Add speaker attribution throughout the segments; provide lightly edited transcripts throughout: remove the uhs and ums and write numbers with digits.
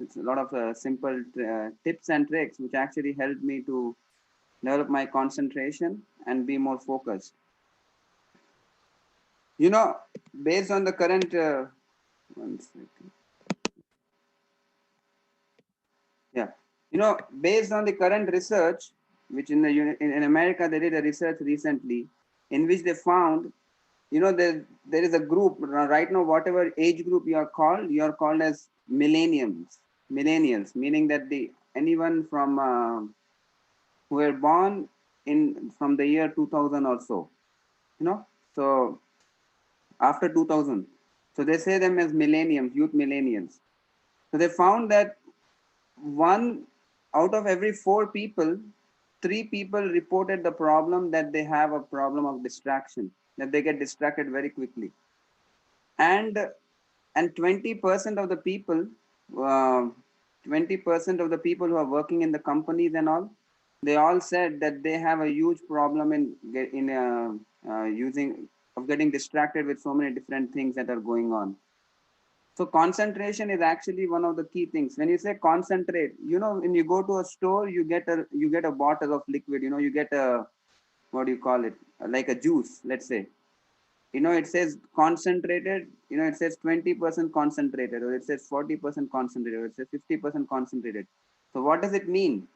Speaker 1: It's a lot of simple tips and tricks which actually helped me to develop my concentration and be more focused. You know, based on the current, one second. Yeah, based on the current research, which in America they did a research recently, in which they found, there is a group right now. Whatever age group you are called as millennials, meaning that the anyone from who were born in from the year 2000 or so, you know, so after 2000, so they say them as millenniums, youth millennials. So they found that one out of every four people, three people reported the problem that they have a problem of distraction, that they get distracted very quickly. And 20% of the people, uh, 20% of the people who are working in the companies and all, they all said that they have a huge problem in using of getting distracted with so many different things that are going on. So concentration is actually one of the key things. When you say concentrate, when you go to a store, you get a bottle of liquid. You get a, what do you call it? Like a juice, let's say. It says concentrated. It says 20% concentrated, or it says 40% concentrated, or it says 50% concentrated. So what does it mean?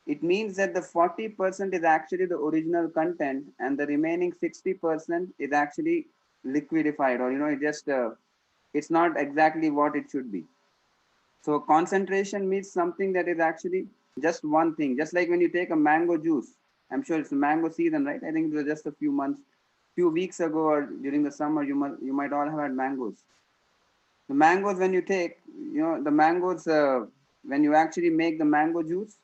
Speaker 1: It means that the 40% is actually the original content, and the remaining 60% is actually liquidified, or it just it's not exactly what it should be. So concentration means something that is actually just one thing. Just like when you take a mango juice, I'm sure it's a mango season, right? I think it was just a few weeks ago, or during the summer, you might all have had mangoes. The mangoes, when you take, the mangoes, when you actually make the mango juice,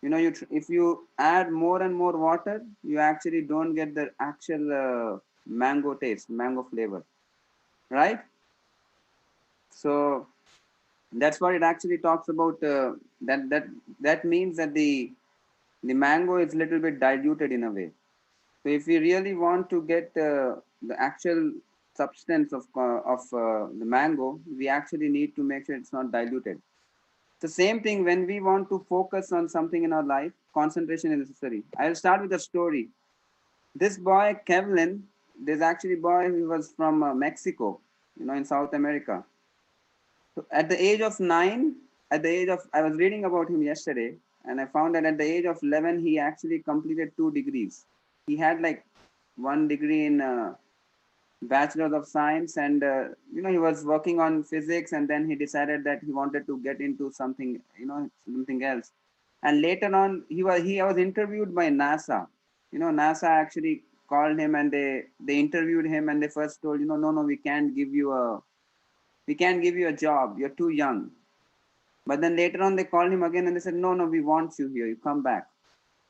Speaker 1: if you add more and more water, you actually don't get the actual mango taste, mango flavor, right? So that's what it actually talks about. That means that the mango is a little bit diluted in a way. So if we really want to get the actual substance of the mango, we actually need to make sure it's not diluted. The same thing when we want to focus on something in our life, concentration is necessary. I'll start with a story. This boy Kevlin, there's actually a boy who was from Mexico, in South America. So at the age of 9, I was reading about him yesterday, and I found that at the age of 11, he actually completed 2 degrees. He had like 1 degree in Bachelor of Science, and he was working on physics, and then he decided that he wanted to get into something, something else. And later on, he was interviewed by NASA. NASA actually called him, and they interviewed him, and they first told, no, we can't give you a job. You're too young. But then later on, they called him again and they said, no, no, we want you here. You come back.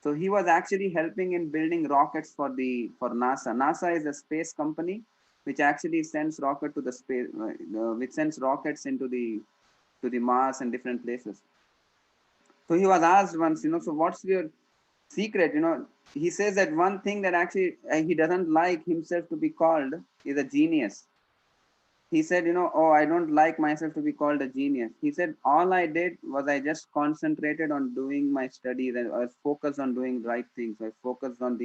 Speaker 1: So he was actually helping in building rockets for NASA. NASA is a space company which actually sends rocket to the space, which sends rockets to the Mars and different places. So he was asked once, so what's your secret? He says that one thing that actually he doesn't like himself to be called is a genius. He said, oh, I don't like myself to be called a genius. He said, all I did was I just concentrated on doing my studies, and I was focused on doing right things. I focused on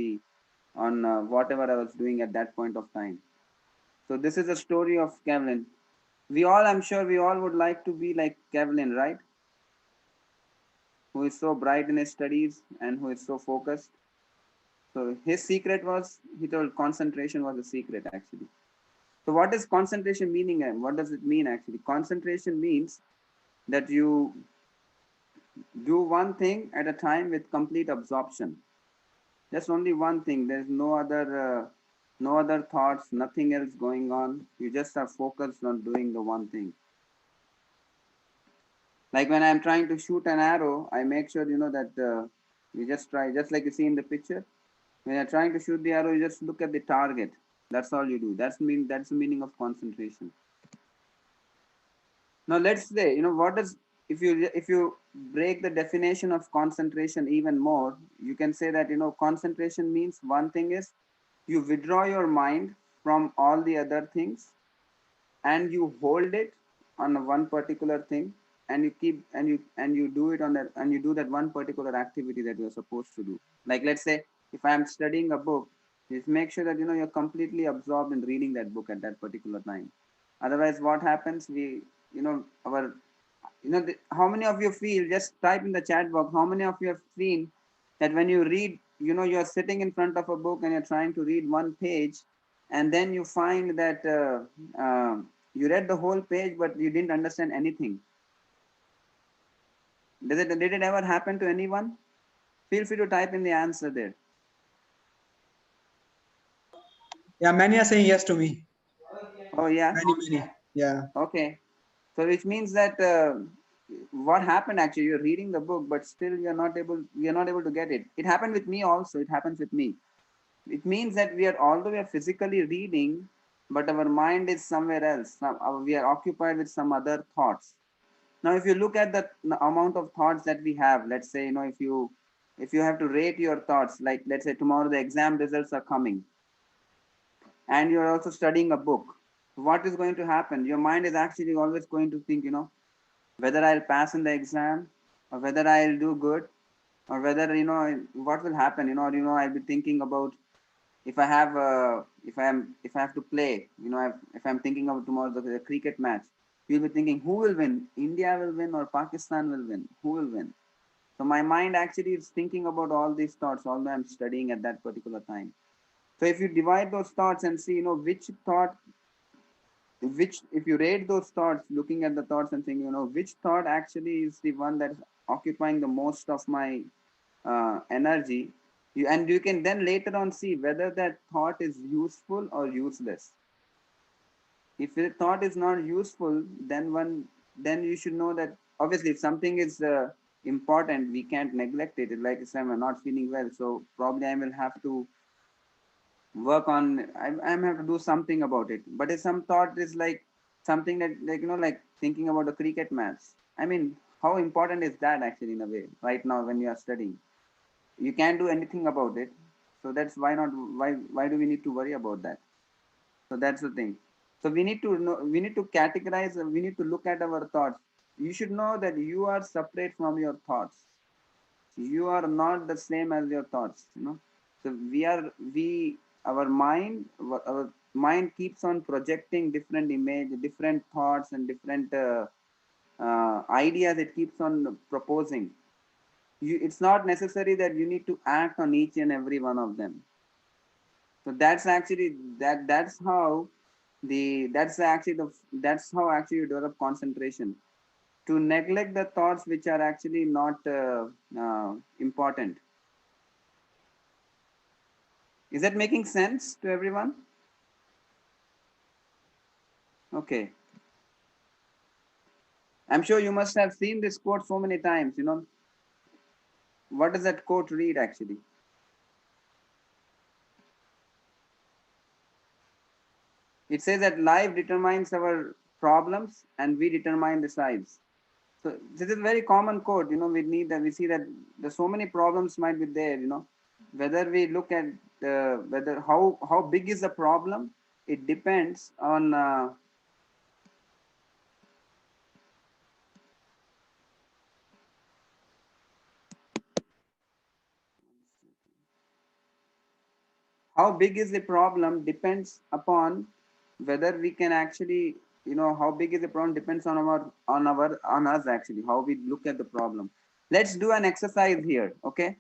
Speaker 1: whatever I was doing at that point of time. So this is a story of Kevlin. I'm sure we all would like to be like Kevlin, right? Who is so bright in his studies and who is so focused. So his secret was, he told, concentration was the secret actually. So what does concentration meaning and what does it mean actually? Concentration means that you do one thing at a time with complete absorption. Just only one thing. There's no other thoughts, nothing else going on. You just are focused on doing the one thing. Like when I'm trying to shoot an arrow, I make sure that you just try, just like you see in the picture. When you're trying to shoot the arrow, you just look at the target. That's all you do. That's the meaning of concentration. Now let's say, what does, if you break the definition of concentration even more, you can say that concentration means one thing is you withdraw your mind from all the other things and you hold it on one particular thing, and you keep and you do it on that, and you do that one particular activity that you're supposed to do. Like let's say if I'm studying a book, just make sure that you're completely absorbed in reading that book at that particular time. Otherwise, what happens? We our how many of you feel, just type in the chat box, how many of you have seen that when you read, you're sitting in front of a book and you're trying to read one page, and then you find that you read the whole page but you didn't understand anything. Did it ever happen to anyone? Feel free to type in the answer there.
Speaker 2: Yeah, many are saying yes to me.
Speaker 1: Oh yeah.
Speaker 2: Many. Yeah.
Speaker 1: Okay. So which means that what happened actually, you're reading the book but still you're not able to get it. It happened with me also. It happens with me. It means that although we are physically reading, but our mind is somewhere else. We are occupied with some other thoughts. Now, if you look at the amount of thoughts that we have, let's say, if you have to rate your thoughts, like let's say tomorrow the exam results are coming, and you're also studying a book, what is going to happen? Your mind is actually always going to think, whether I'll pass in the exam, or whether I'll do good, or whether what will happen, I'll be thinking about if I have if I have to play, if I'm thinking of tomorrow the cricket match, you'll be thinking who will win, India will win or Pakistan will win, who will win. So my mind actually is thinking about all these thoughts although I'm studying at that particular time. So if you divide those thoughts and see, which thought, which if you rate those thoughts, looking at the thoughts and saying, which thought actually is the one that's occupying the most of my energy, and you can then later on see whether that thought is useful or useless. If the thought is not useful, then you should know that obviously if something is important, we can't neglect it. Like I said, I'm not feeling well, so probably I will have to work on. I'm have to do something about it. But if some thought is like something that, like like thinking about a cricket match, I mean, how important is that actually in a way right now when you are studying? You can't do anything about it, so that's why not, why do we need to worry about that? So that's the thing. So we need to know, we need to categorize, we need to look at our thoughts. You should know that you are separate from your thoughts. You are not the same as your thoughts, so we our mind, our mind keeps on projecting different image, different thoughts, and different ideas it keeps on proposing. It's not necessary that you need to act on each and every one of them. So that's actually that's how actually you develop concentration, to neglect the thoughts which are actually not important. Is that making sense to everyone? Okay. I'm sure you must have seen this quote so many times. What does that quote read actually? It says that life determines our problems and we determine the size. So this is a very common quote. We see that there's so many problems might be there. Whether we look at whether how big is the problem, it depends on how big is the problem depends upon whether we can actually, how big is the problem depends on us actually, how we look at the problem. Let's do an exercise here. Okay,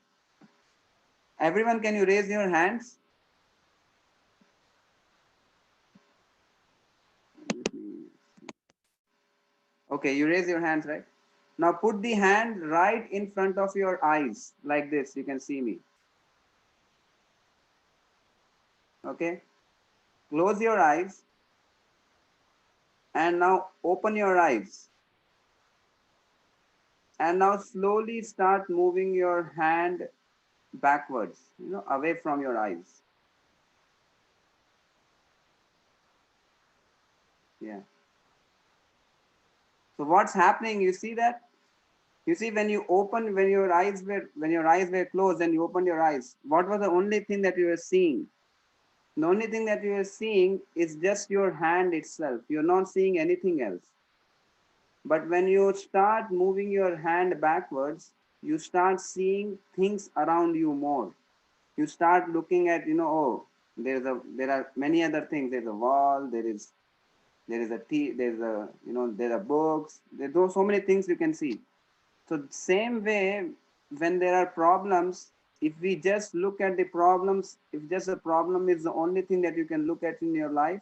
Speaker 1: everyone, can you raise your hands? Okay, you raise your hands, right? Now put the hand right in front of your eyes like this, you can see me. Okay, close your eyes and now open your eyes, and now slowly start moving your hand backwards, away from your eyes. Yeah. So what's happening? You see that? You see, when your eyes were closed and you opened your eyes, what was the only thing that you were seeing? The only thing that you are seeing is just your hand itself. You're not seeing anything else. But when you start moving your hand backwards, you start seeing things around you more. You start looking at, oh, there are many other things. There's a wall, there is a tea, there's a, there are books, there's so many things you can see. So same way, when there are problems, if we just look at the problems, if just the problem is the only thing that you can look at in your life,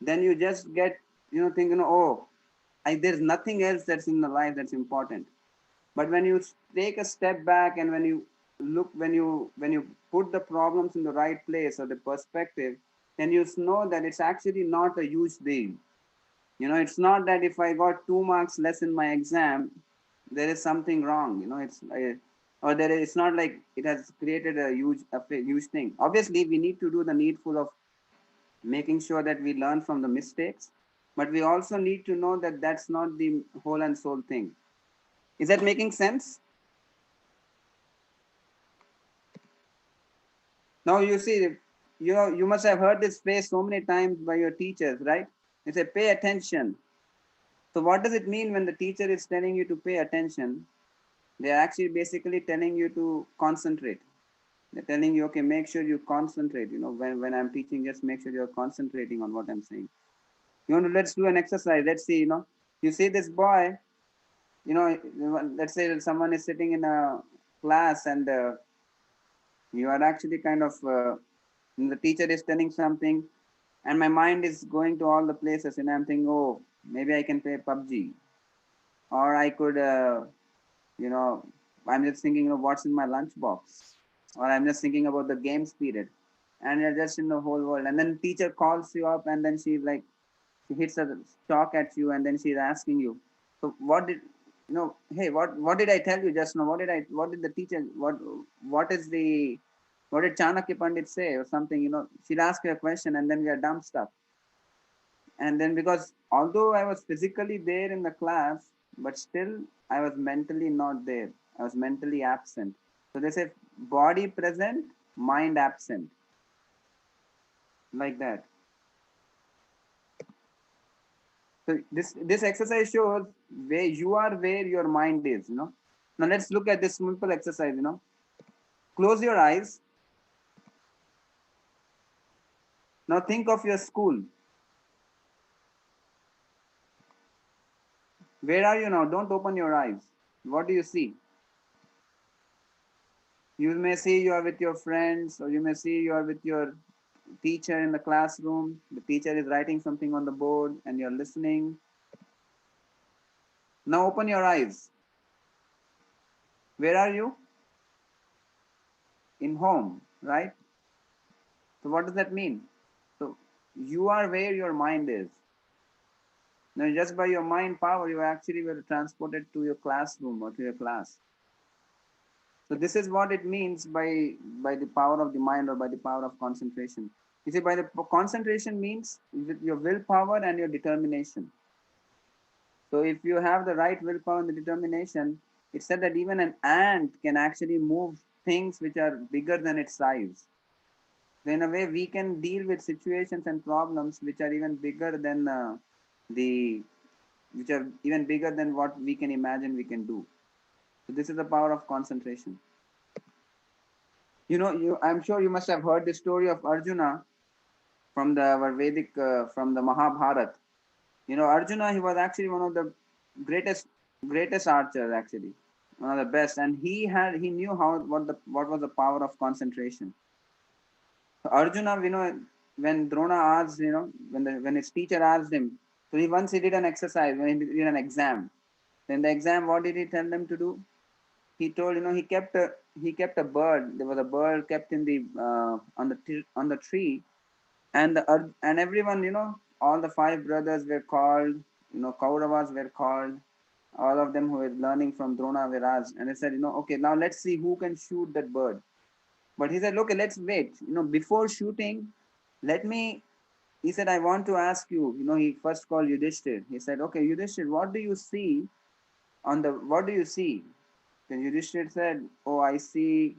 Speaker 1: then you just get, thinking, oh, there's nothing else that's in the life that's important. But when you take a step back and when you look, when you put the problems in the right place or the perspective, then you know that it's actually not a huge deal. It's not that if I got 2 marks less in my exam, there is something wrong. Or it's not like it has created a huge thing. Obviously, we need to do the needful of making sure that we learn from the mistakes, but we also need to know that that's not the whole and sole thing. Is that making sense? Now you see, you must have heard this phrase so many times by your teachers, right? They say, pay attention. So what does it mean when the teacher is telling you to pay attention? They are actually basically telling you to concentrate. They're telling you, okay, make sure you concentrate. When I'm teaching, just make sure you're concentrating on what I'm saying. Let's do an exercise. Let's see, you see this boy, let's say that someone is sitting in a class and you are actually kind of, the teacher is telling something and my mind is going to all the places and I'm thinking, oh, maybe I can play PUBG or I could, you know, I'm just thinking of what's in my lunchbox or I'm just thinking about the games period and you're just in the whole world. And then teacher calls you up and then she hits a shock at you and then she's asking you, so what did, hey, what did I tell you just now? What did the teacher, what is the, what did Chanakya Pandit say or something, she'll ask you a question and then we are dumb stuff. And then because although I was physically there in the class, but still I was mentally not there. I was mentally absent. So they say body present, mind absent, like that. So this exercise shows where you are, where your mind is. Now let's look at this simple exercise. Close your eyes. Now think of your school. Where are you now? Don't open your eyes. What do you see? You may see you are with your friends, or you may see you are with your teacher in the classroom. The teacher is writing something on the board and you're listening. Now open your eyes. Where are you? In home, right? So what does that mean? So you are where your mind is. Now just by your mind power, you actually were transported to your classroom or to your class. So this is what it means by the power of the mind or by the power of concentration. You see, by the concentration means with your willpower and your determination. So if you have the right willpower and the determination, it's said that even an ant can actually move things which are bigger than its size. So in a way, we can deal with situations and problems which are even bigger than the, which are even bigger than what we can imagine we can do. So this is the power of concentration. I'm sure you must have heard the story of Arjuna from the our Vedic, from the Mahabharata. Arjuna, he was actually one of the greatest greatest archers, actually one of the best, and he knew what was the power of concentration. So Arjuna, when Drona asked, when his teacher asked him, so he did an exercise when he did an exam. Then the exam, what did he tell them to do? He told, he kept a bird. There was a bird kept in the on the tree, and and everyone, all the five brothers were called. Kauravas were called. All of them who were learning from Drona were asked, and they said, okay, now let's see who can shoot that bird. But he said, okay, let's wait. Before shooting, let me. He said, I want to ask you. He first called Yudhishthir. He said, okay, Yudhishthir, what do you see on the? What do you see? Then Yudhishthir said, oh, I see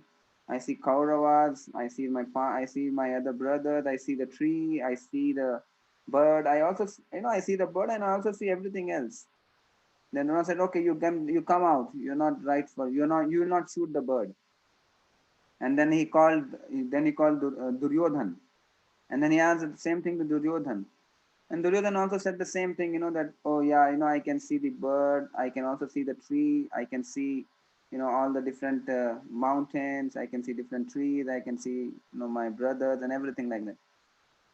Speaker 1: Kauravas. I see my other brothers. I see the tree. I see the bird. I also, I see the bird, and I also see everything else. Then Drona said, okay, you come out. You're not right for, you will not shoot the bird. And then he called Duryodhan. And then he asked the same thing to Duryodhan. And Duryodhan also said the same thing, that, oh yeah, I can see the bird, I can also see the tree, I can see, all the different mountains, I can see different trees, I can see, my brothers and everything like that.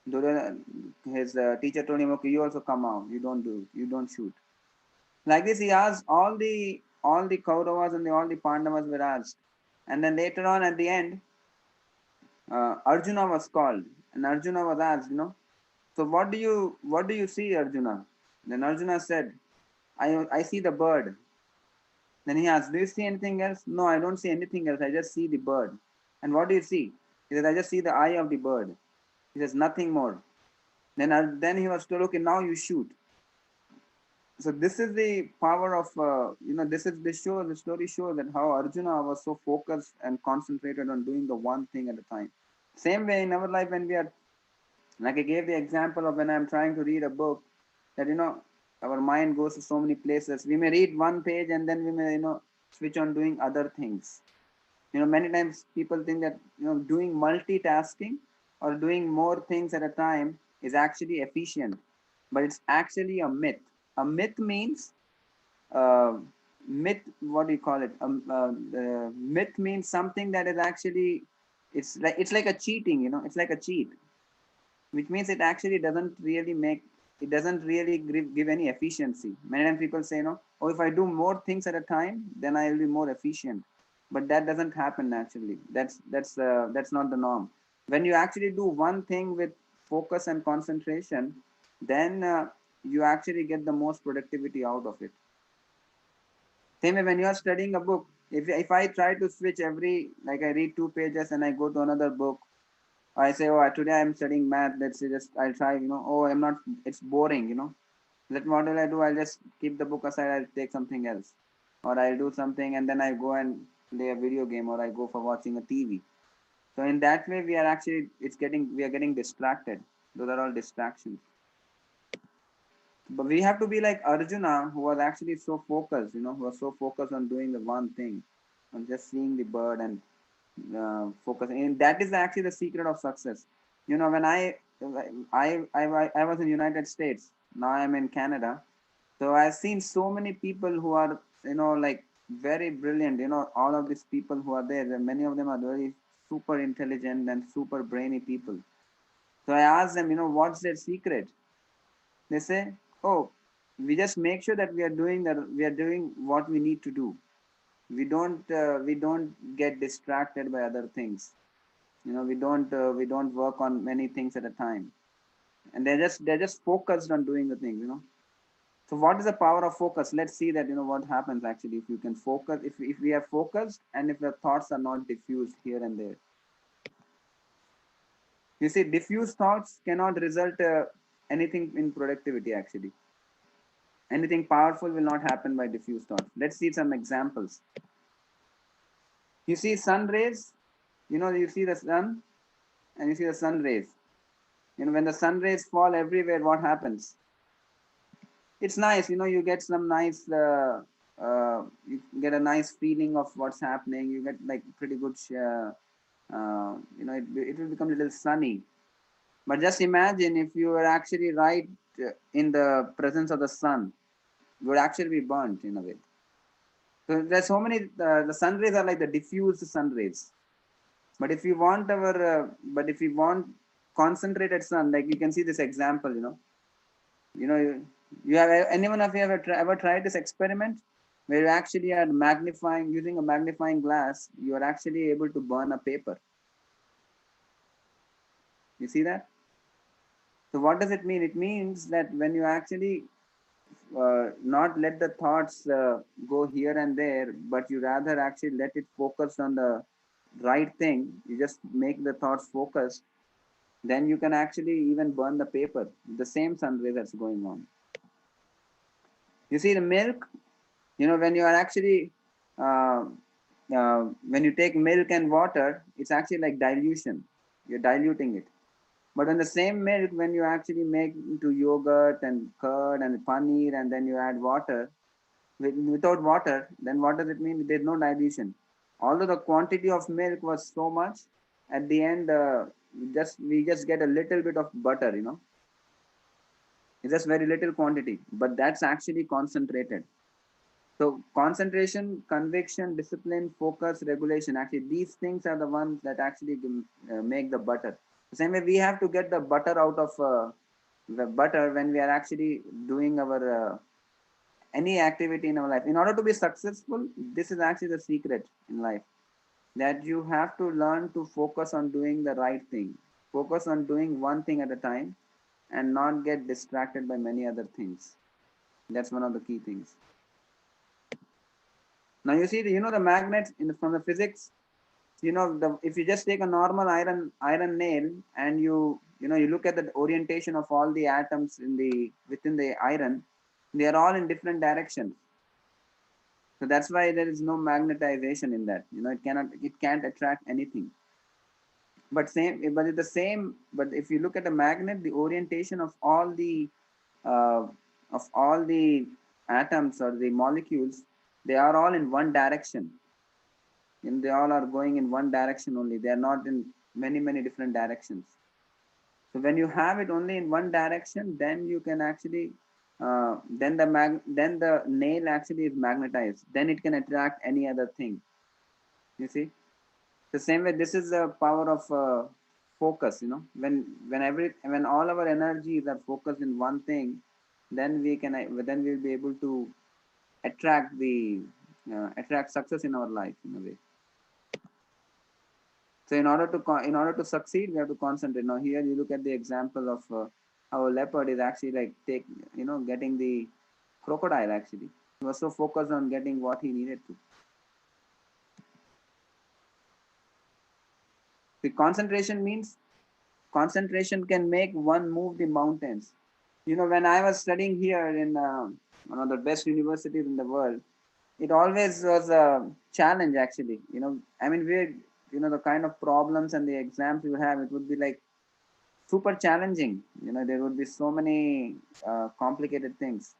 Speaker 1: Duryodhan, his teacher told him, okay, you also come out, you don't shoot. Like this, he asked all the Kauravas and all the Pandavas were asked. And then later on at the end, Arjuna was called, and Arjuna was asked, so what do you see, Arjuna? Then Arjuna said, I see the bird. Then he asked, do you see anything else? No, I don't see anything else. I just see the bird. And what do you see? He says, I just see the eye of the bird. He says, nothing more. Then he was told, okay, now you shoot. So this is the power of this story shows that how Arjuna was so focused and concentrated on doing the one thing at a time. Same way in our life when we are, like I gave the example of when I'm trying to read a book, that our mind goes to so many places. We may read one page and then we may switch on doing other things. Many times people think that doing multitasking or doing more things at a time is actually efficient, but it's actually a myth. A myth means uh, what do you call it? Myth means something that is actually, it's like a cheating. It's like a cheat, which means it doesn't really give any efficiency. Many times people say, oh, if I do more things at a time, then I will be more efficient. But that doesn't happen naturally. That's not the norm. When you actually do one thing with focus and concentration, then you actually get the most productivity out of it. Same way when you are studying a book, if I try to switch like I read 2 pages and I go to another book, I say, oh, today I'm studying math. Let's say just I'll try, oh, I'm not, it's boring, Let what will I do? I'll just keep the book aside. I'll take something else, or I'll do something, and then I go and play a video game, or I go for watching a TV. So in that way, we are getting distracted. Those are all distractions. But we have to be like Arjuna, who was actually so focused, who was so focused on doing the one thing, on just seeing the bird and focusing. And that is actually the secret of success. When I was in United States, now I'm in Canada. So I've seen so many people who are, like very brilliant. All of these people who are there, many of them are very super intelligent and super brainy people. So I asked them, what's their secret? They say, oh, we just make sure that we are doing what we need to do. We don't get distracted by other things. We don't work on many things at a time, and they're just focused on doing the things. So what is the power of focus? Let's see that what happens actually if you can focus, if we are focused and if the thoughts are not diffused here and there. You see, diffused thoughts cannot result anything in productivity actually. Anything powerful will not happen by diffuse thoughts. Let's see some examples. You see sun rays, you see the sun and you see the sun rays. When the sun rays fall everywhere, what happens? It's nice, you get some nice, you get a nice feeling of what's happening. You get like pretty good, it will become a little sunny. But just imagine if you were actually right in the presence of the sun, you would actually be burnt in a way. So there's so many. The sun rays are like the diffused sun rays. But if you want concentrated sun, like you can see this example. You have anyone of you ever tried this experiment where you actually are magnifying using a magnifying glass? You are actually able to burn a paper. You see that? So what does it mean? It means that when you actually not let the thoughts go here and there, but you rather actually let it focus on the right thing. You just make the thoughts focused. Then you can actually even burn the paper. The same sun ray that's going on. You see the milk. When you are actually uh, when you take milk and water, it's actually like dilution. You're diluting it. But on the same milk, when you actually make into yogurt and curd and paneer, and then you add water, without water, then what does it mean? There's no dilution. Although the quantity of milk was so much, at the end, we just get a little bit of butter. It's just very little quantity, but that's actually concentrated. So concentration, conviction, discipline, focus, regulation. Actually, these things are the ones that actually make the butter. The same way we have to get the butter out of the butter when we are actually doing our any activity in our life. In order to be successful, this is actually the secret in life, that you have to learn to focus on doing the right thing. Focus on doing one thing at a time and not get distracted by many other things. That's one of the key things. Now you see, the magnets from the physics. If you just take a normal iron nail and you look at the orientation of all the atoms within the iron, they are all in different directions. So that's why there is no magnetization in that. It can't attract anything. But it's the same. But if you look at a magnet, the orientation uh, of all the atoms or the molecules, they are all in one direction, and they all are going in one direction only. They are not in many different directions. So when you have it only in one direction, then you can actually then the nail actually is magnetized. Then it can attract any other thing. You see, the same way, this is the power of focus. When all our energies are focused in one thing, then we'll be able to attract attract success in our life in a way. So in order to succeed, we have to concentrate. Now here you look at the example of how a leopard is actually like getting the crocodile. Actually, he was so focused on getting what he needed to. The concentration can make one move the mountains. When I was studying here in one of the best universities in the world, it always was a challenge actually. I mean, the kind of problems and the exams you have, it would be like super challenging. There would be so many complicated things,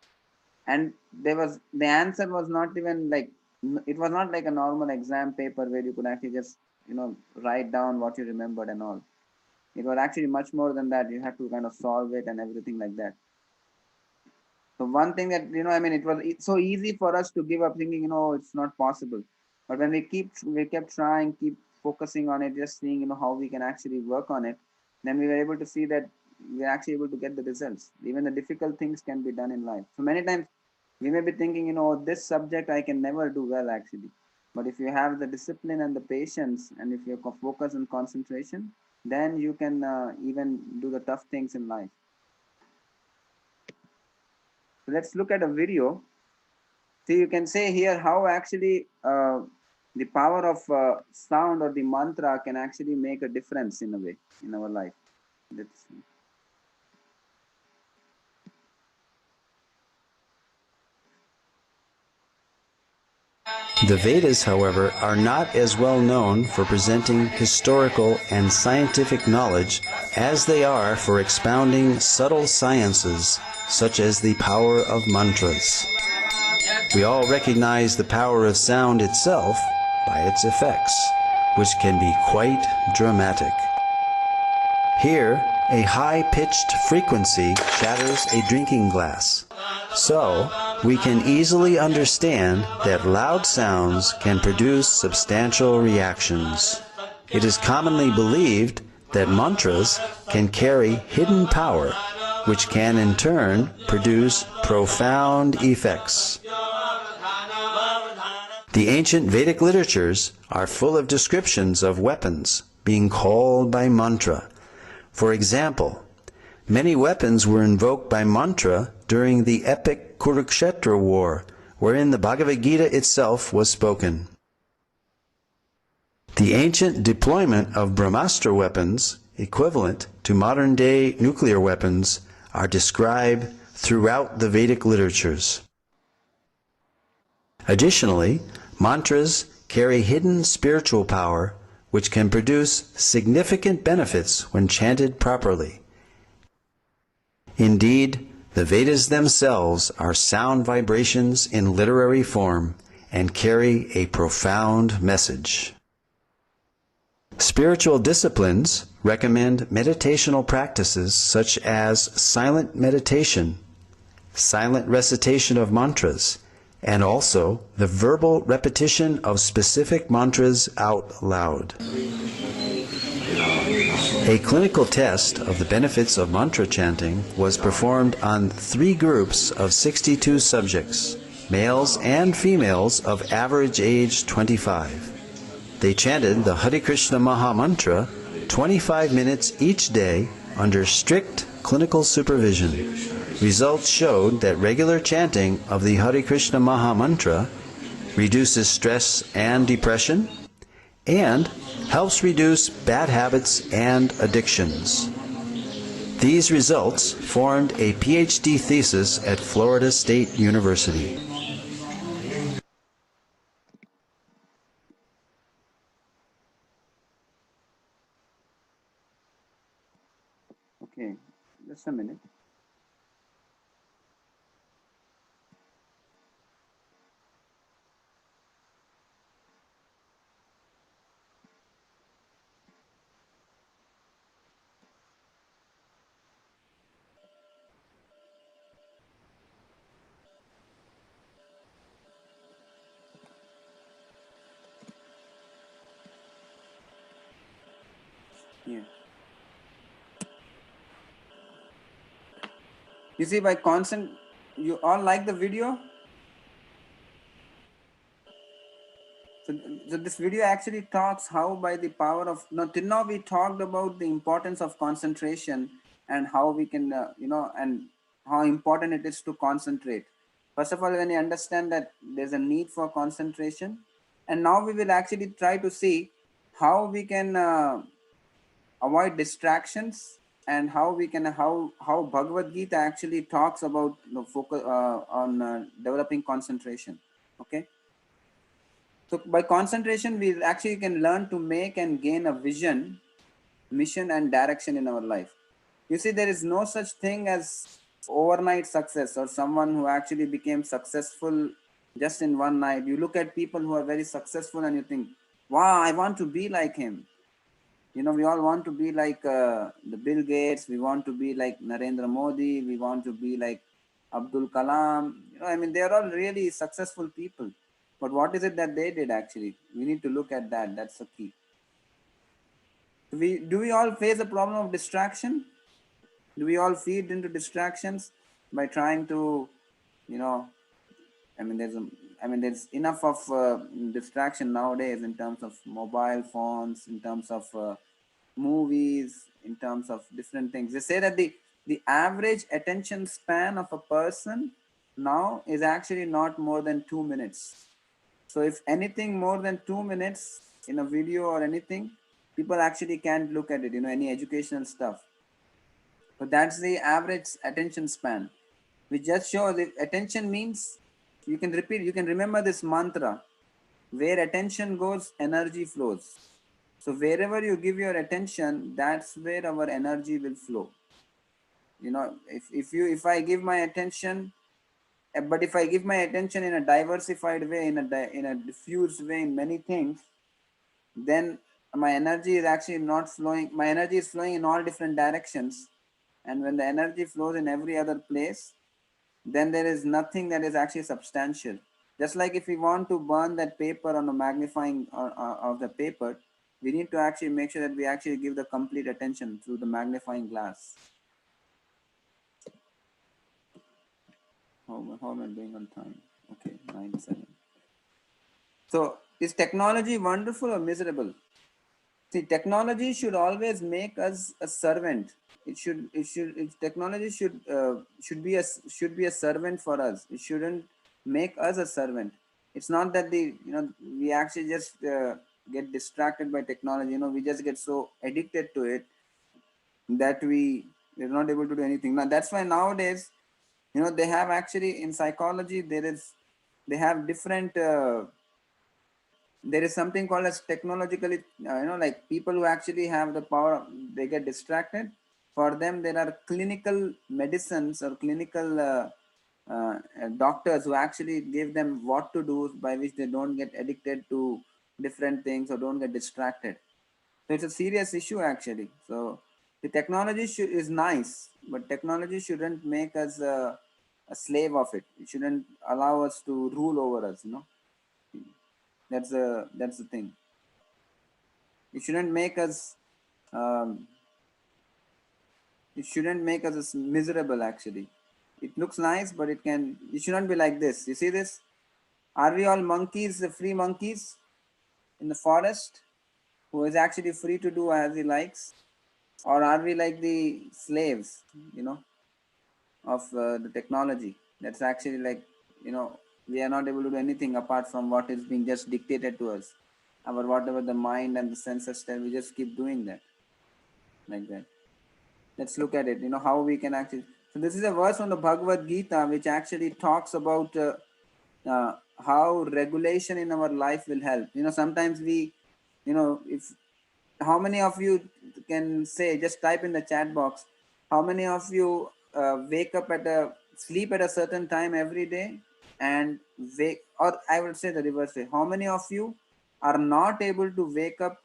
Speaker 1: and the answer was not even like, it was not like a normal exam paper where you could actually just write down what you remembered and all. It was actually much more than that. You had to kind of solve it and everything like that. So one thing that, I mean, it's so easy for us to give up thinking, it's not possible. But when we kept trying, keep focusing on it, just seeing, how we can actually work on it, then we were able to see that we're actually able to get the results. Even the difficult things can be done in life. So many times we may be thinking, this subject I can never do well actually. But if you have the discipline and the patience, and if you focus on concentration, then you can even do the tough things in life. So let's look at a video. So you can say here how actually the power of sound or the mantra can actually make a difference in a way in our life. Let's see.
Speaker 3: The Vedas, however, are not as well known for presenting historical and scientific knowledge as they are for expounding subtle sciences, such as the power of mantras. We all recognize the power of sound itself by its effects, which can be quite dramatic. Here, a high-pitched frequency shatters a drinking glass. So, we can easily understand that loud sounds can produce substantial reactions. It is commonly believed that mantras can carry hidden power, which can in turn produce profound effects. The ancient Vedic literatures are full of descriptions of weapons being called by mantra. For example, many weapons were invoked by mantra during the epic Kurukshetra war, wherein the Bhagavad Gita itself was spoken. The ancient deployment of Brahmastra weapons, equivalent to modern-day nuclear weapons, are described throughout the Vedic literatures. Additionally, mantras carry hidden spiritual power which can produce significant benefits when chanted properly. Indeed, The Vedas themselves are sound vibrations in literary form and carry a profound message. Spiritual disciplines recommend meditational practices such as silent meditation, silent recitation of mantras, and also the verbal repetition of specific mantras out loud. A clinical test of the benefits of mantra chanting was performed on 3 groups of 62 subjects, males and females of average age 25. They chanted the Hare Krishna Maha Mantra 25 minutes each day under strict clinical supervision. Results showed that regular chanting of the Hare Krishna Maha Mantra reduces stress and depression and helps reduce bad habits and addictions. These results formed a PhD thesis at Florida State University.
Speaker 1: Okay, just a minute. Yeah. You see, by constant, you all like the video? So this video actually talks how by the power of, now till now we talked about the importance of concentration and how we can, and how important it is to concentrate. First of all, when you understand that there's a need for concentration, and now we will actually try to see how we can avoid distractions and how we can, how Bhagavad Gita actually talks about, focus on developing concentration. Okay. So by concentration, we actually can learn to make and gain a vision, mission, and direction in our life. You see, there is no such thing as overnight success or someone who actually became successful just in one night. You look at people who are very successful and you think, wow, I want to be like him. We all want to be like the Bill Gates. We want to be like Narendra Modi. We want to be like Abdul Kalam. They are all really successful people. But what is it that they did actually? We need to look at that. That's the key. Do we all face a problem of distraction? Do we all feed into distractions by trying to, there's enough of distraction nowadays in terms of mobile phones, in terms of movies, in terms of different things. They say that the average attention span of a person now is actually not more than 2 minutes. So if anything more than 2 minutes in a video or anything, people actually can't look at it, any educational stuff. But that's the average attention span, which just shows if attention means, you can remember this mantra, where attention goes, energy flows. So wherever you give your attention, that's where our energy will flow. If I give my attention, but if I give my attention in a diversified way, in a diffused way in many things, then my energy is actually not flowing. My energy is flowing in all different directions. And when the energy flows in every other place, then there is nothing that is actually substantial. Just like if we want to burn that paper on a magnifying of the paper, we need to actually make sure that we actually give the complete attention through the magnifying glass. How am I doing on time? Okay, 9:07. So is technology wonderful or miserable? See, technology should always make us a servant. Technology should be a servant for us. It shouldn't make us a servant. It's not that we actually just get distracted by technology. We just get so addicted to it that we're not able to do anything. Now that's why nowadays, they have actually in psychology they have different. There is something called as technologically, like people who actually have the power, they get distracted. For them, there are clinical medicines or clinical doctors who actually give them what to do by which they don't get addicted to different things or don't get distracted. So it's a serious issue actually. So the technology is nice, but technology shouldn't make us a slave of it. It shouldn't allow us to rule over us. That's the thing. It shouldn't make us. Um, it shouldn't make us miserable. Actually, it looks nice, but it can. It shouldn't be like this. You see this? Are we all monkeys, the free monkeys in the forest, who is actually free to do as he likes? Or are we like the slaves, you know, of the technology? That's actually like, we are not able to do anything apart from what is being just dictated to us. Our whatever the mind and the senses tell, we just keep doing that, like that. Let's look at it, how we can actually. So this is a verse from the Bhagavad Gita which actually talks about how regulation in our life will help. Sometimes we, if how many of you can say, just type in the chat box, how many of you wake up sleep at a certain time every day and wake, or I would say the reverse way, how many of you are not able to wake up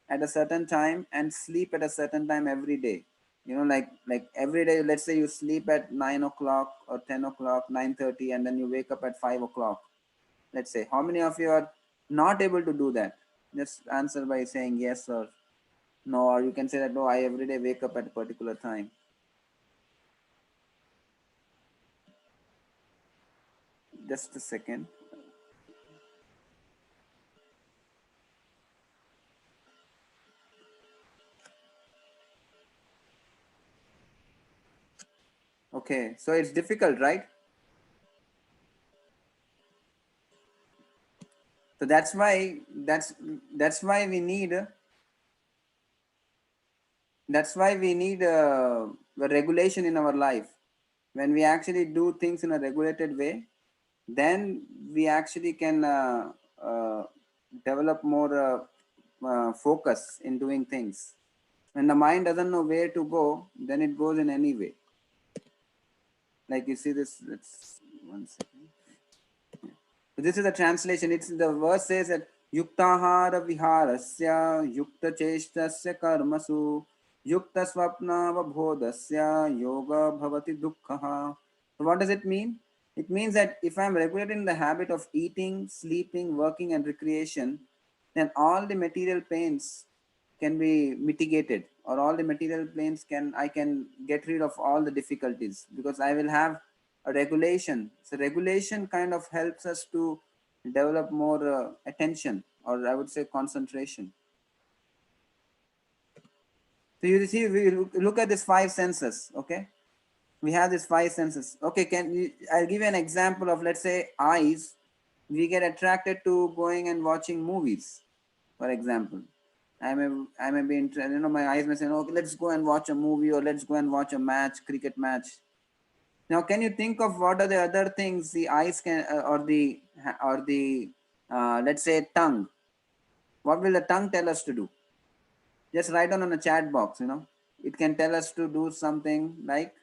Speaker 1: at a certain time and sleep at a certain time every day? Like every day, let's say you sleep at 9 o'clock or 10 o'clock, 9:30, and then you wake up at 5 o'clock. Let's say, how many of you are not able to do that? Just answer by saying yes or no, or you can say that no, I every day wake up at a particular time. Just a second. Okay, so it's difficult, right? So that's why we need a regulation in our life. When we actually do things in a regulated way, then we actually can develop more focus in doing things. When the mind doesn't know where to go, then it goes in any way. Like you see this, let's 1 second. So this is a translation. It's the verse says that yuktahara viharasya yukta cheshtasya karmasu yukta swapna vabhodasya yoga bhavati dukkha. So what does it mean? It means that if I'm regulating the habit of eating, sleeping, working, and recreation, then all the material pains can be mitigated, or all the material pains I can get rid of all the difficulties, because I will have a regulation. So regulation kind of helps us to develop more attention, or I would say concentration. So you see, we look at these five senses. Okay, we have these five senses. Okay, I'll give you an example of, let's say, eyes. We get attracted to going and watching movies, for example. I may be interested, my eyes may say, okay, let's go and watch a movie, or let's go and watch a match, cricket match. Now, can you think of what are the other things the eyes can, or the let's say, tongue? What will the tongue tell us to do? Just write down on a chat box. It can tell us to do something like,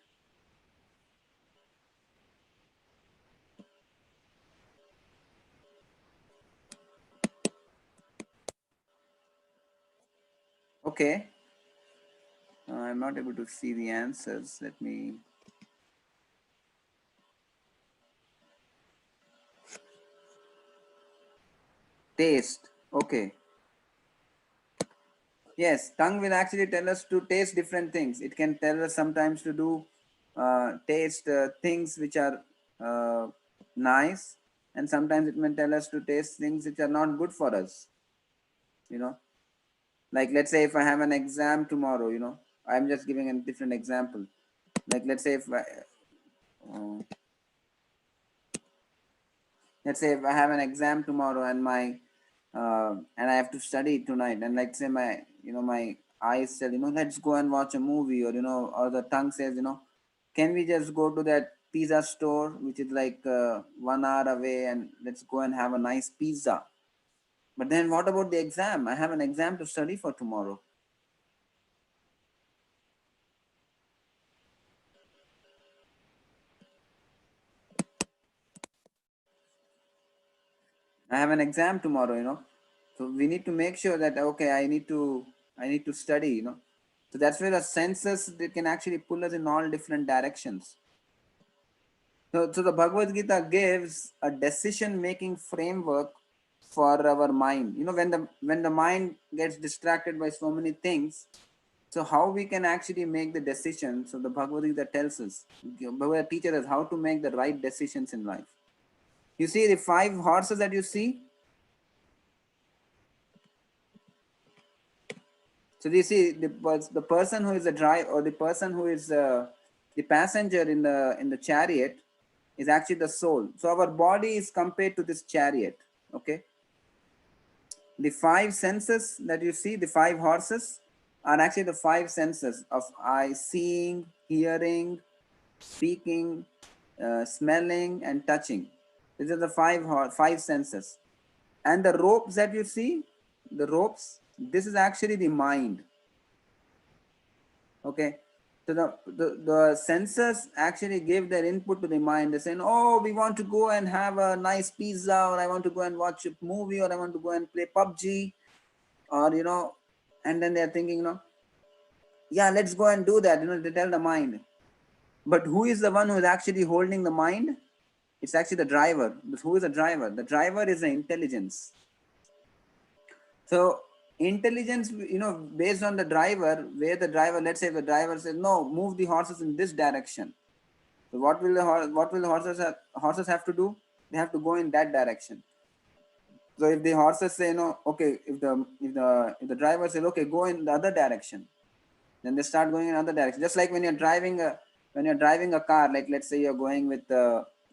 Speaker 1: okay, I'm not able to see the answers. Let me. Taste. Okay. Yes, tongue will actually tell us to taste different things. It can tell us sometimes to do taste things which are nice, and sometimes it may tell us to taste things which are not good for us. You know, like, let's say if I have an exam tomorrow, I'm just giving a different example. Like, uh, let's say if I have an exam tomorrow, and I have to study tonight, and let's say my eyes tell, let's go and watch a movie, or the tongue says, can we just go to that pizza store which is like 1 hour away, and let's go and have a nice pizza. But then what about the exam? I have an exam to study for tomorrow. I have an exam tomorrow, so we need to make sure that, okay, I need to study, so that's where the senses, they can actually pull us in all different directions. So the Bhagavad Gita gives a decision making framework for our mind. When the mind gets distracted by so many things, so how we can actually make the decision. So the Bhagavad Gita tells us, Bhagavad Gita teaches us how to make the right decisions in life. You see the 5 horses that you see. So you see the person who is the driver, or the person who is the passenger in the chariot, is actually the soul. So our body is compared to this chariot. Okay. The 5 senses that you see, the 5 horses, are actually the 5 senses of eye, seeing, hearing, speaking, smelling, and touching. These are the 5 senses. And the ropes that you see, the ropes, this is actually the mind. Okay. So the senses actually give their input to the mind. They're saying, oh, we want to go and have a nice pizza, or I want to go and watch a movie, or I want to go and play PUBG, or and then they're thinking, yeah, let's go and do that, they tell the mind. But who is the one who is actually holding the mind? It's actually the driver. But who is the driver? The driver is the intelligence. So intelligence, based on the driver, where the driver, let's say the driver says, no, move the horses in this direction. So what will the horses have to do? They have to go in that direction. So if the horses say, no, okay, if the driver says, okay, go in the other direction, then they start going in other direction. Just like when you're driving a car, like let's say you're going with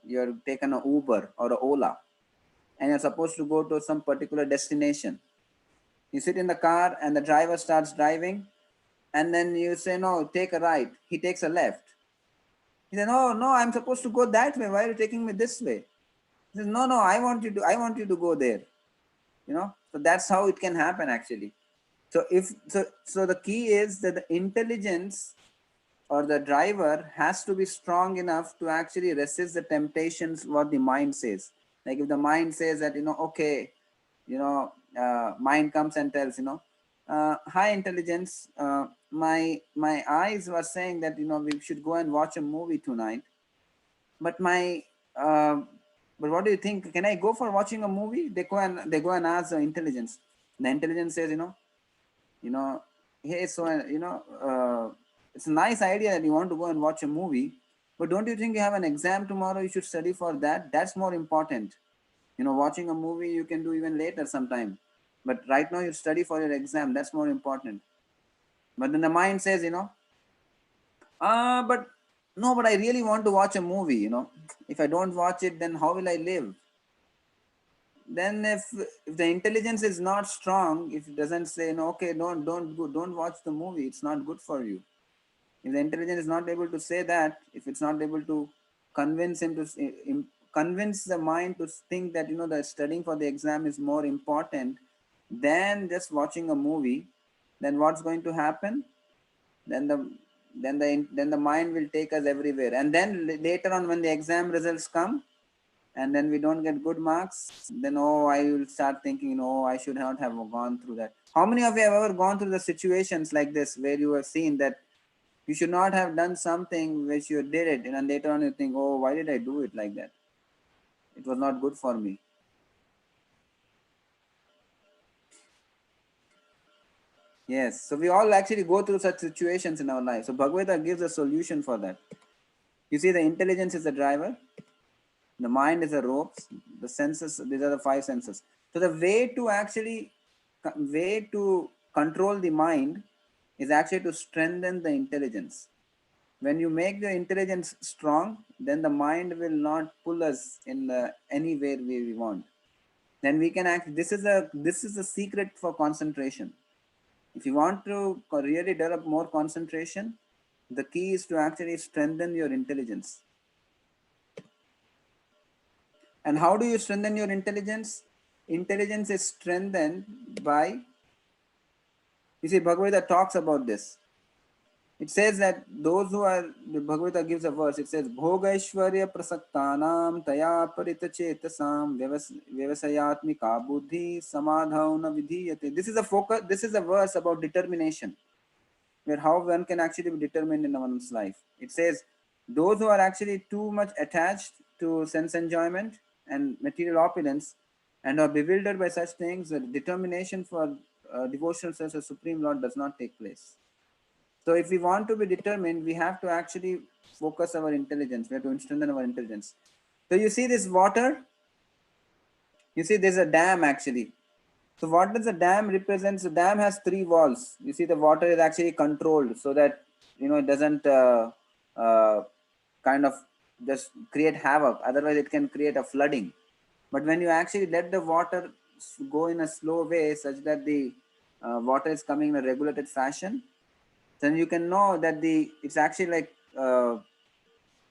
Speaker 1: you're taken a Uber or a Ola, and you're supposed to go to some particular destination. You sit in the car and the driver starts driving, and then you say, no, take a right. He takes a left. He says, no, I'm supposed to go that way. Why are you taking me this way? He says, no, I want you to go there. So that's how it can happen actually. So the key is that the intelligence or the driver has to be strong enough to actually resist the temptations what the mind says. Like if the mind says that, okay, mind comes and tells, hi intelligence, my eyes were saying that, we should go and watch a movie tonight, but my uh, but what do you think, can I go for watching a movie? They go and ask the intelligence. The intelligence says, you know hey, so it's a nice idea that you want to go and watch a movie, but don't you think you have an exam tomorrow? You should study for that. That's more important. Watching a movie you can do even later sometime, but right now you study for your exam. That's more important. But then the mind says, but no, but I really want to watch a movie. If I don't watch it, then how will I live? Then if the intelligence is not strong, if it doesn't say, no, okay, don't watch the movie, it's not good for you. If the intelligence is not able to say that, if it's not able to convince him to convince the mind to think that, the studying for the exam is more important than just watching a movie, then what's going to happen? Then the mind will take us everywhere, and then later on when the exam results come, and then we don't get good marks, then, oh, I will start thinking, I should not have gone through that. How many of you have ever gone through the situations like this, where you have seen that you should not have done something which you did it, and later on you think, oh, why did I do it like that? It was not good for me. Yes, so we all actually go through such situations in our life. So Bhagavad Gita gives a solution for that. You see, the intelligence is the driver, the mind is the ropes, the senses, these are the 5 senses. So the way to control the mind is actually to strengthen the intelligence. When you make the intelligence strong, then the mind will not pull us in anywhere we want. Then we can act. This is a secret for concentration. If you want to really develop more concentration, the key is to actually strengthen your intelligence. And how do you strengthen your intelligence? Intelligence is strengthened by, you see, Bhagavad Gita talks about this. it says that those who are, the Bhagavad Gita gives a verse, it says, Bhogaishwarya prasaktanam taya parita chetasam vyavasayatmika buddhi samadhavna vidhiyate. This is a focus, this is a verse about determination, where how one can actually be determined in one's life. It says, those who are actually too much attached to sense enjoyment and material opulence and are bewildered by such things, the determination for devotional service of Supreme Lord does not take place. So if we want to be determined, we have to actually focus our intelligence. We have to strengthen our intelligence. So you see this water, you see there's a dam actually. So what does the dam represent? The dam has three walls. You see the water is actually controlled so that it doesn't uh, kind of just create havoc. Otherwise it can create a flooding. But when you actually let the water go in a slow way such that the water is coming in a regulated fashion, then you can know that it's actually like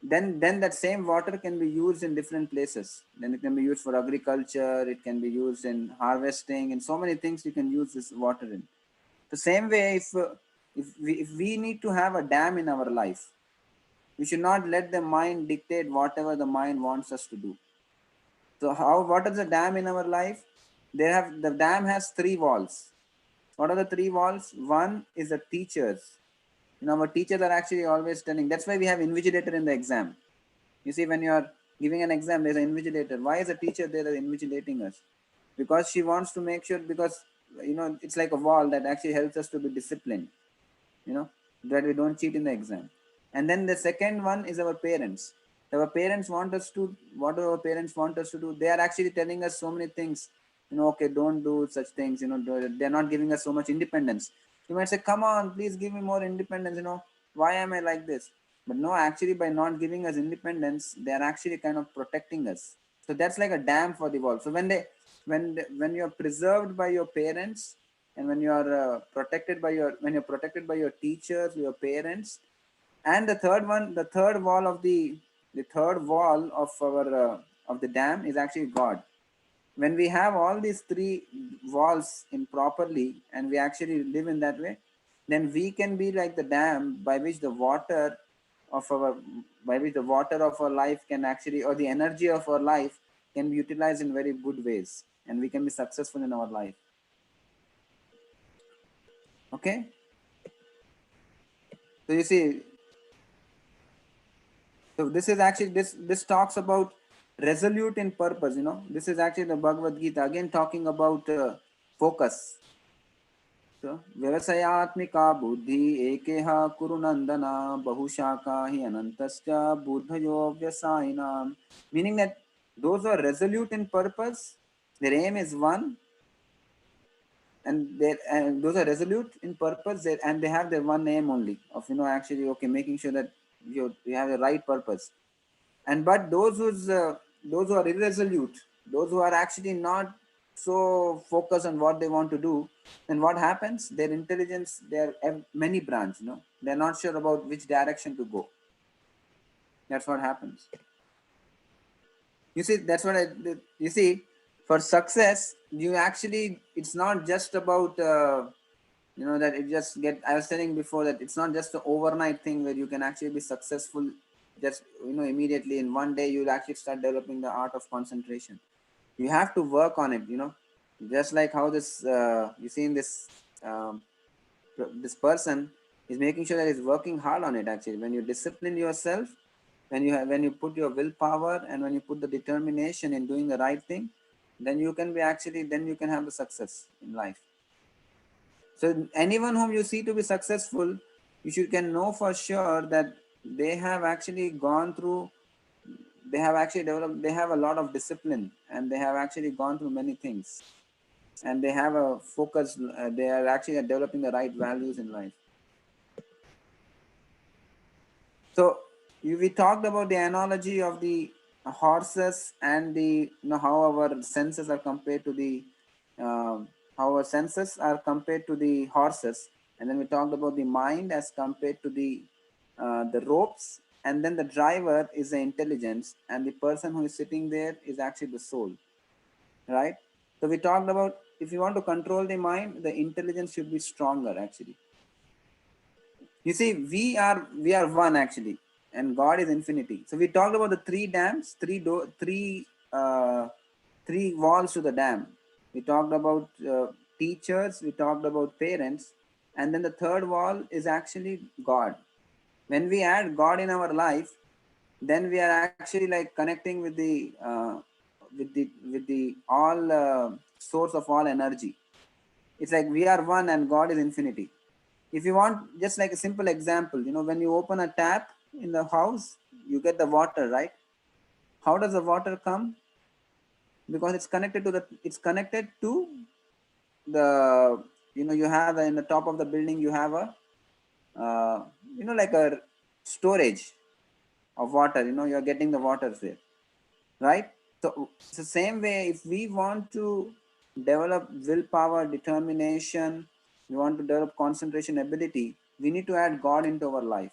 Speaker 1: then that same water can be used in different places. Then it can be used for agriculture, it can be used in harvesting, and so many things you can use this water in. The same way, if we need to have a dam in our life, we should not let the mind dictate whatever the mind wants us to do. So what is the dam in our life? The dam has three walls. What are the three walls? One is the teachers. Our teachers are actually always telling. That's why we have invigilator in the exam. You see, when you are giving an exam, there's an invigilator. Why is a teacher there invigilating us? Because she wants to make sure, because it's like a wall that actually helps us to be disciplined, you know, that we don't cheat in the exam. And then the second one is our parents. Our parents want us to, what do our parents want us to do? They are actually telling us so many things, okay, don't do such things, they're not giving us so much independence. You might say, come on, please give me more independence, why am I like this? But no, actually, by not giving us independence, they are actually kind of protecting us. So that's like a dam for the world. So when you're preserved by your parents, and when you are when you're protected by your teachers, your parents, and the third wall of the third wall of our of the dam is actually God. When we have all these three walls in properly, and we actually live in that way, then we can be like the dam of our by which the water of our life can actually, or the energy of our life can be utilized in very good ways, and we can be successful in our life. Okay, so you see, so this is actually, this talks about resolute in purpose. This is actually the Bhagavad Gita again talking about focus. So व्यवसायात्मिका बुद्धि एकेह कुरु नंदन बहुशाखा hi anantascha buddhayo vyasainam, meaning that those who are resolute in purpose, their aim is one, and those are resolute in purpose, and they have their one aim only of actually, okay, making sure that you have the right purpose. And but those who are irresolute, those who are actually not so focused on what they want to do, then what happens? Their intelligence, they're many branch, they're not sure about which direction to go. That's what happens. You see, that's what you see. For success, you actually, it's not just about that it just get, I was telling before that it's not just an overnight thing where you can actually be successful just immediately in one day. You'll actually start developing the art of concentration. You have to work on it, just like how this you see in um, this person is making sure that he's working hard on it. Actually, when you discipline yourself, when you put your willpower, and when you put the determination in doing the right thing, then you can be actually, then you can have the success in life. So anyone whom you see to be successful, can know for sure that they have actually gone through, they have actually developed, they have a lot of discipline, and they have actually gone through many things, and they have a focus, they are actually developing the right values in life. So we talked about the analogy of the horses, and the how our senses are compared to the how our senses are compared to the horses, and then we talked about the mind as compared to the ropes, and then the driver is the intelligence, and the person who is sitting there is actually the soul, right? So we talked about, if you want to control the mind, the intelligence should be stronger actually. You see, we are one actually, and God is infinity. So we talked about the three dams, three walls to the dam. We talked about teachers, we talked about parents, and then the third wall is actually God. When we add God in our life, then we are actually like connecting with the all source of all energy. It's like we are one and God is infinity. If you want just like a simple example, when you open a tap in the house, you get the water, right? How does the water come? Because it's connected to the, you have in the top of the building, you have a like a storage of water. You're getting the waters there, right? So it's the same way. If we want to develop willpower, determination, we want to develop concentration ability, we need to add God into our life.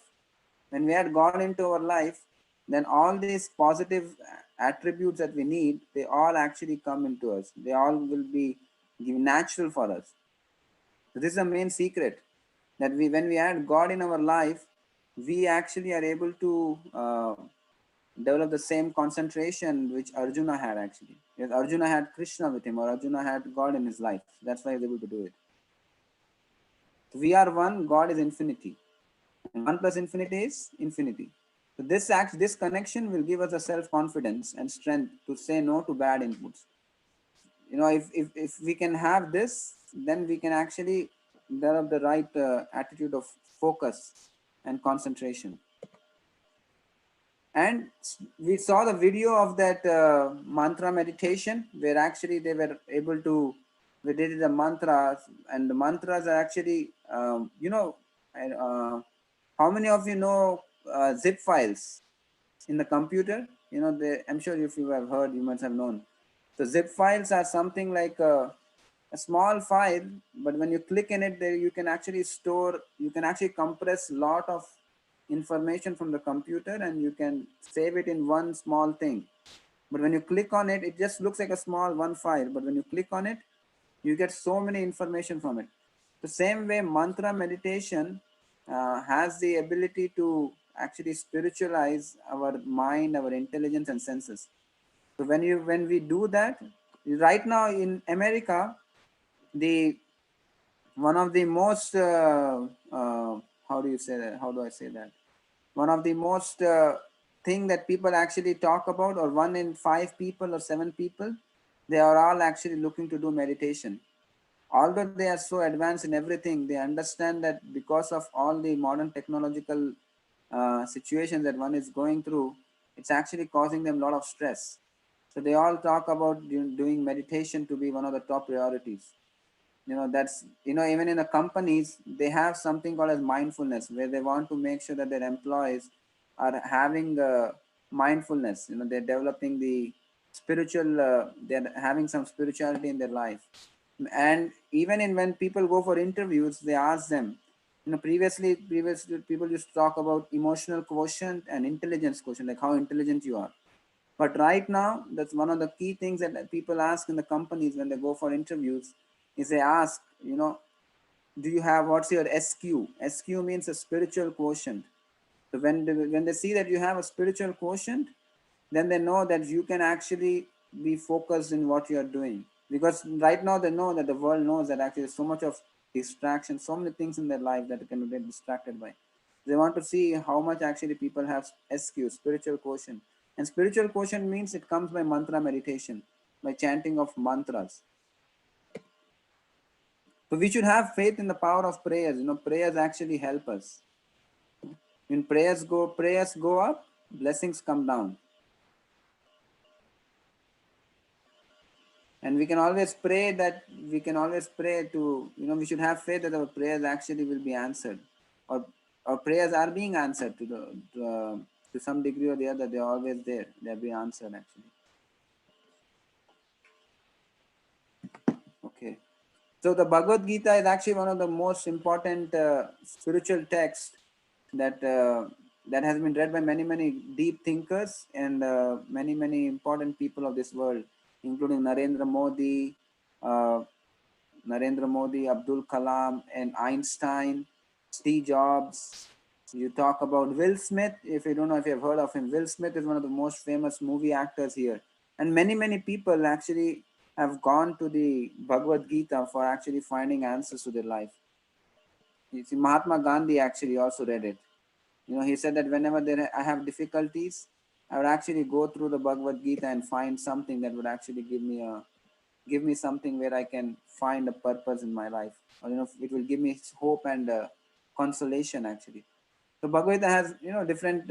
Speaker 1: When we add God into our life, then all these positive attributes that we need, they all actually come into us. They all will be natural for us. So this is the main secret, that when we add God in our life, we actually are able to develop the same concentration which Arjuna had actually. Because Arjuna had Krishna with him, or Arjuna had God in his life. That's why he's able to do it. So we are one, God is infinity. And 1 plus infinity is infinity. So this connection will give us a self-confidence and strength to say no to bad inputs. If we can have this, then we can actually develop the right attitude of focus and concentration. And we saw the video of that mantra meditation, where actually they were able to, we did the mantras, and the mantras are actually, how many of you know zip files in the computer? I'm sure if you have heard, you must have known. So zip files are something like a small file, but when you click in it, there you can actually compress lot of information from the computer, and you can save it in one small thing. But when you click on it, it just looks like a small one file, but when you click on it, you get so many information from it. The same way mantra meditation has the ability to actually spiritualize our mind, our intelligence and senses. So when we do that, right now in America, the one of the most how do you say that? How do I say that? One of the most thing that people actually talk about, or 1 in 5 people or 7 people, they are all actually looking to do meditation. Although they are so advanced in everything, they understand that because of all the modern technological situations that one is going through, it's actually causing them a lot of stress. So they all talk about doing meditation to be one of the top priorities. That's, even in the companies, they have something called as mindfulness, where they want to make sure that their employees are having mindfulness. They're developing the spiritual, they're having some spirituality in their life. And even in when people go for interviews, they ask them, previously people used to talk about emotional quotient and intelligence quotient, like how intelligent you are. But right now, that's one of the key things that people ask in the companies when they go for interviews, is they ask, do you have, what's your SQ? SQ means a spiritual quotient. So when they see that you have a spiritual quotient, then they know that you can actually be focused in what you are doing. Because right now they know that the world knows that actually so much of distraction, so many things in their life that they can get distracted by. They want to see how much actually people have SQ, spiritual quotient. And spiritual quotient means it comes by mantra meditation, by chanting of mantras. So we should have faith in the power of prayers. Prayers actually help us. When prayers go up, blessings come down. And we can always pray to, we should have faith that our prayers actually will be answered, or our prayers are being answered to some degree or the other. They're always there. They're being answered actually. Okay. So the Bhagavad Gita is actually one of the most important spiritual texts that has been read by many deep thinkers and many important people of this world, including uh, Narendra Modi, Abdul Kalam, and Einstein, Steve Jobs. You talk about Will Smith. If you don't know if you have heard of him, Will Smith is one of the most famous movie actors here. And many people actually have gone to the Bhagavad Gita for actually finding answers to their life. You see, Mahatma Gandhi actually also read it. He said that whenever I have difficulties, I would actually go through the Bhagavad Gita and find something that would actually give me something where I can find a purpose in my life, or it will give me hope and consolation actually. So Bhagavad Gita has different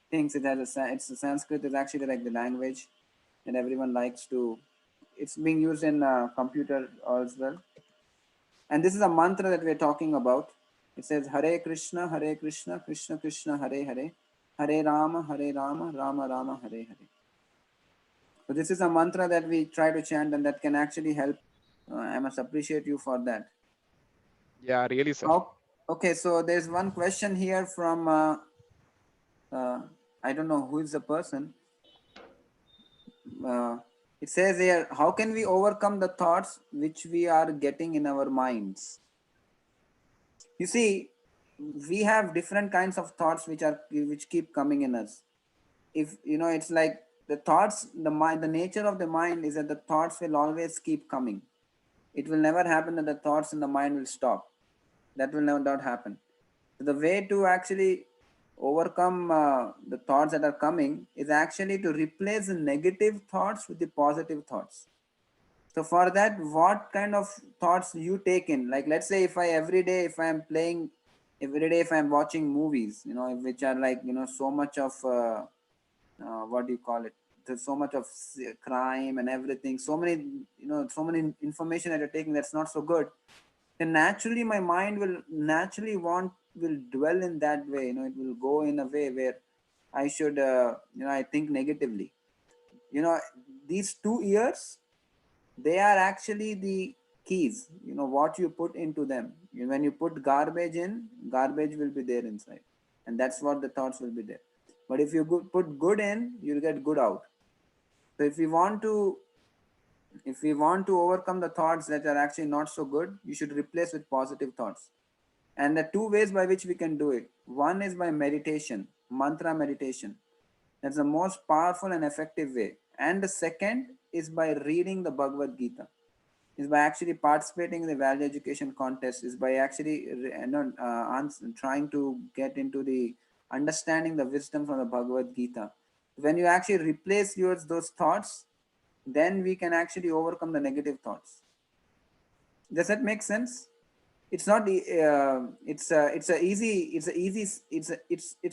Speaker 1: things. It has it's a Sanskrit is actually like the language that everyone likes to. It's being used in computer as well. And this is a mantra that we're talking about. It says Hare Krishna, Krishna Krishna, Hare Hare, Hare Rama, Rama Rama, Hare Hare. So this is a mantra that we try to chant, and that can actually help. I must appreciate you for that.
Speaker 4: Yeah, really, sir.
Speaker 1: Okay, so there's one question here from I don't know who is the person. It says here, how can we overcome the thoughts which we are getting in our minds? You see, we have different kinds of thoughts which keep coming in us. If it's like the thoughts, the mind, the nature of the mind is that the thoughts will always keep coming. It will never happen that the thoughts in the mind will stop. That will never not happen. So the way to actually overcome the thoughts that are coming is actually to replace the negative thoughts with the positive thoughts. So for that, what kind of thoughts you take in? Like, let's say if I every day, if I am playing every day, if I'm watching movies, which are like, so much of, what do you call it? There's so much of crime and everything, so many, so many information that you're taking that's not so good. Then naturally my mind will naturally will dwell in that way. It will go in a way where I should, I think negatively. These 2 years, they are actually the keys. What you put into them. When you put garbage in, garbage will be there inside, and that's what the thoughts will be there. But if you put good in, you'll get good out. So if we want to overcome the thoughts that are actually not so good, you should replace with positive thoughts. And the two ways by which we can do it, one is by meditation, mantra meditation. That's the most powerful and effective way. And the second is by reading the Bhagavad Gita, is by actually participating in the value education contest, is by actually trying to get into the understanding the wisdom from the Bhagavad Gita. When you actually replace those thoughts, then we can actually overcome the negative thoughts. Does that make sense? It's not it's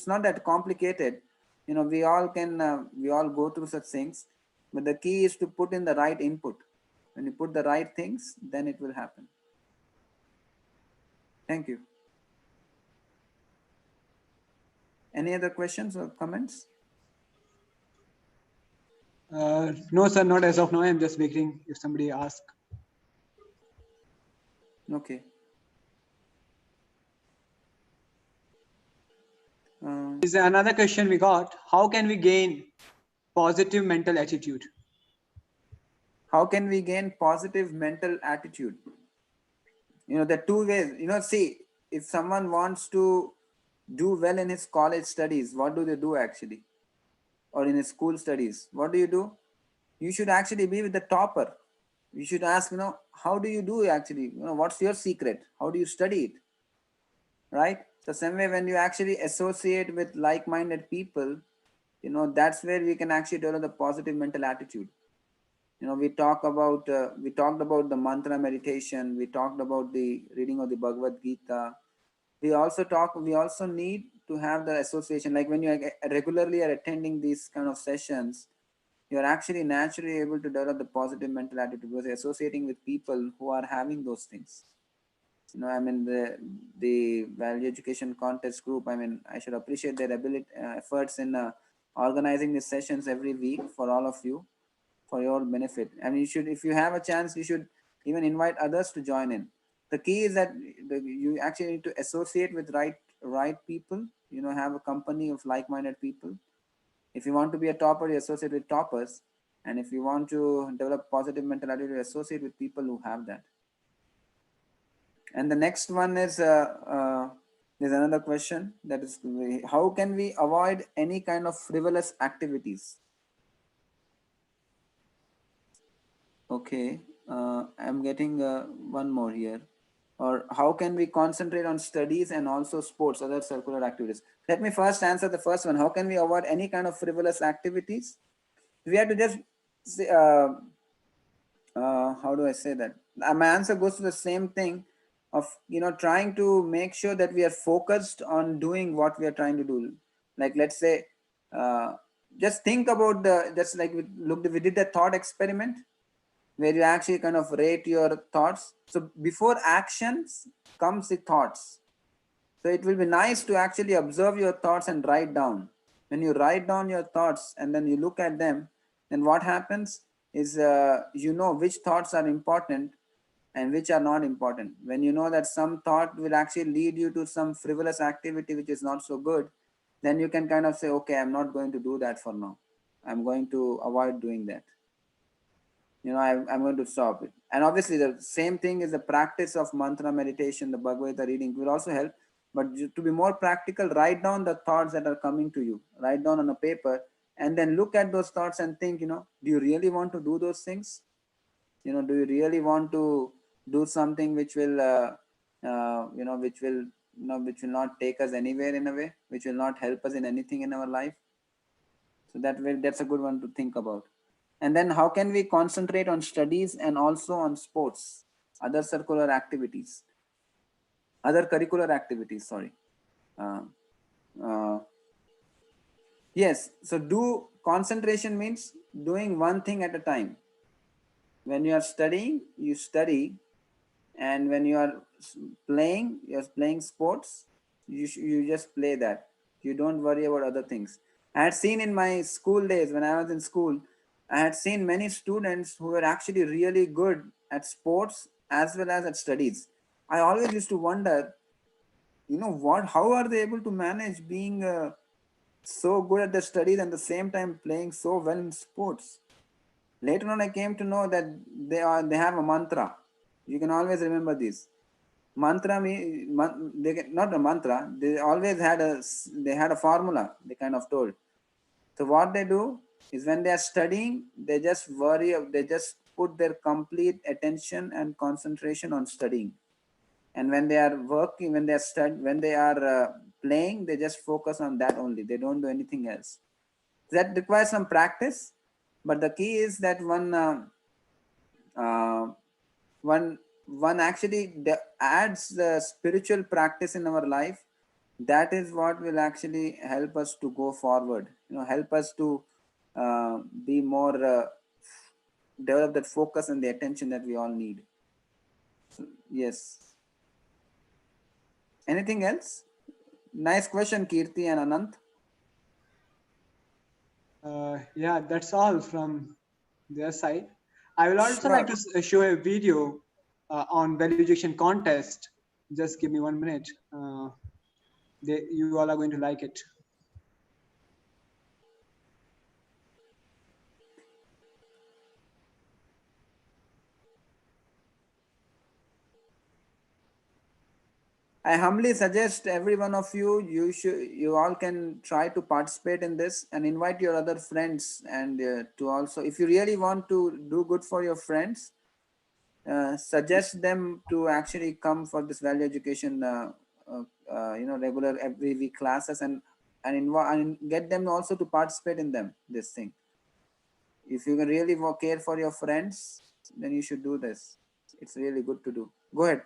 Speaker 1: not that complicated. We all go through such things, but the key is to put in the right input. When you put the right things, then it will happen. Thank you. Any other questions or comments?
Speaker 2: No, sir, not as of now. I'm just waiting if somebody asks.
Speaker 1: Okay.
Speaker 2: Is another question we got. How can we gain positive mental attitude?
Speaker 1: How can we gain positive mental attitude? There are two ways. See, if someone wants to do well in his college studies, what do they do actually? Or in his school studies, what do? You should actually be with the topper. You should ask, how do you do actually? What's your secret? How do you study it? Right? So same way, when you actually associate with like-minded people, that's where we can actually develop the positive mental attitude. We talked about the mantra meditation. We talked about the reading of the Bhagavad Gita. We also need to have the association. Like when you regularly are attending these kind of sessions, you're actually naturally able to develop the positive mental attitude because you're associating with people who are having those things. The value education contest group, I should appreciate their efforts in organizing these sessions every week for all of you, for your benefit. If you have a chance, you should even invite others to join in. The key is that you actually need to associate with right people. Have a company of like-minded people. If you want to be a topper, you associate with toppers, and if you want to develop positive mental attitude, you associate with people who have that. And the next one is there's another question that is, how can we avoid any kind of frivolous activities? Okay, I'm getting one more here. Or how can we concentrate on studies and also sports, other circular activities? Let me first answer the first one. How can we avoid any kind of frivolous activities? We have to just say, how do I say that? My answer goes to the same thing of, trying to make sure that we are focused on doing what we are trying to do. Like, let's say, uh, just think about just like we did the thought experiment where you actually kind of rate your thoughts. So before actions comes the thoughts. So it will be nice to actually observe your thoughts and write down. When you write down your thoughts and then you look at them, then what happens is you know which thoughts are important and which are not important. When you know that some thought will actually lead you to some frivolous activity which is not so good, then you can kind of say, okay, I'm not going to do that for now. I'm going to avoid doing that. I'm going to stop it. And obviously the same thing is the practice of mantra meditation, the Bhagavad Gita reading will also help. But to be more practical, write down the thoughts that are coming to you, write down on a paper, and then look at those thoughts and think, do you really want to do those things? Do you really want to do something which will which will not take us anywhere in a way, which will not help us in anything in our life? So that's a good one to think about. And then how can we concentrate on studies and also on sports, other circular activities, other curricular activities, sorry. Uh, uh, yes, so do concentration means doing one thing at a time. When you are studying, you study, and when you are you're playing sports, you just play that. You don't worry about other things. I had seen in my school days, when I was in school, I had seen many students who were actually really good at sports as well as at studies. I always used to wonder, how are they able to manage being so good at the studies and the same time playing so well in sports? Later on, I came to know that they have a mantra. You can always remember this mantra. Not a mantra. They always had a formula. They kind of told. So what they do is when they are studying, they just they just put their complete attention and concentration on studying. And when they are working, when they are playing, they just focus on that only. They don't do anything else. That requires some practice, but the key is that uh, one one actually adds the spiritual practice in our life. That is what will actually help us to go forward, help us to be more develop that focus and the attention that we all need. So, yes. Anything else? Nice question, Kirti and Anant.
Speaker 2: Yeah, that's all from their side. I will also
Speaker 1: Sure.
Speaker 2: like to show a video on valuation contest. Just give me 1 minute. You all are going to like it.
Speaker 1: I humbly suggest every one of you all can try to participate in this and invite your other friends, and to also, if you really want to do good for your friends, suggest them to actually come for this value education regular every week classes, and get them also to participate in this thing. If you can really care for your friends, then you should do this. It's really good to do. Go ahead.